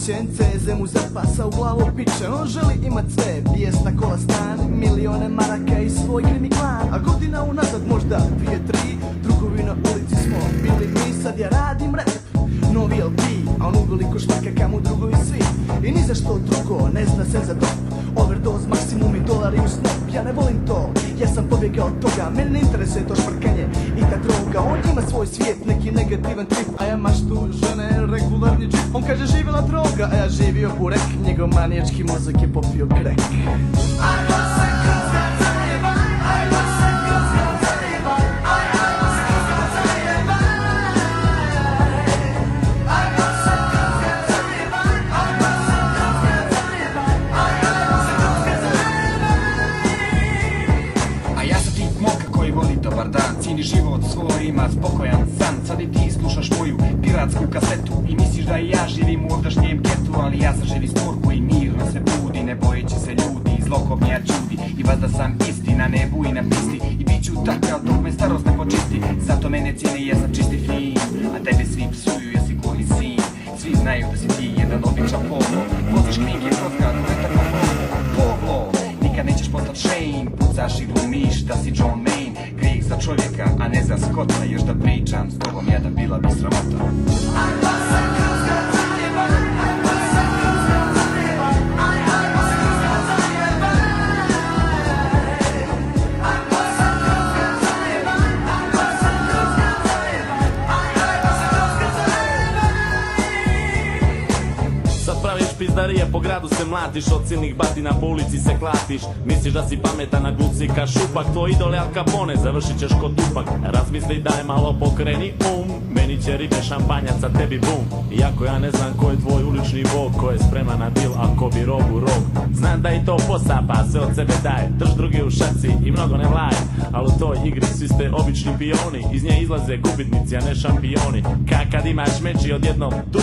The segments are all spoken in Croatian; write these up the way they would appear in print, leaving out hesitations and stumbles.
oštećen, CZ mu zapasa u glavu piče. On želi imat sve, bijesna kola stan, milione maraka i svoj krimi klan. A godina unazad možda 2-3, drugovi na ulici smo bili mi. Sad ja radim rap, novi LP, a on uveliko šmaka kam u drugovi svi. I ni za što drugo, ne zna se za top. Overdose, maksimum i dolari u snop. Ja ne volim to, ja sam pobjegao od toga. Mene ne interesuje to šprkanje i ta droga. On ima svoj svijet, neki negativan trip, a ja maštu žene, regularni džip. On kaže živjela droga, a ja živio burek. Njegov manijački mozak je popio krek. Dobar dan, cijeni život svoj, ima spokojan san. Sad i ti slušaš moju piratsku kasetu i misliš da i ja živim u ovdašnjem getu. Ali ja sam živi stvor koji mirno se budi, ne bojeći se ljudi, zlokobnja čudi. I vazda sam isti na nebu i na pisti, i bit ću takav dok me starost ne počisti. Zato mene cijeni, ja sam čisti fin, a tebe svi psuju, jesi goli sin. Svi znaju da si ti jedan običan polo, voziš knjige kroz grad, ne tako polo. Nikad nećeš postat Shane, pucaš i glumiš da si John Maine. Grijeh za čovjeka, a ne za Scotta. Još da pričam s tobom, jedan bila bi sramota. Pizdarije, po gradu se mlatiš, od silnih batina po ulici se klatiš. Misliš da si pametan, a gluci ka šupak. Tvoj idol je Al Capone, završit ćeš kod tupak. Razmisli, daj malo pokreni meni će ribe šampanjac, a tebi bum. Iako ja ne znam ko je tvoj ulični bog, ko je spreman na dil, a ko bi rogu rog. Znam da i to posapa, sve od sebe daje. Drž drugi u šaci i mnogo ne vlaje. Ali u toj igri svi ste obični pioni, iz nje izlaze gubitnici, a ne šampioni. Kad imaš meč i odjednom tu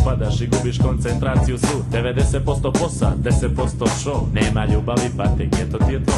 padaš i gubiš koncentraciju svu. 90% posa, 10% show. Nema ljubavi, pa tek je to ti je to.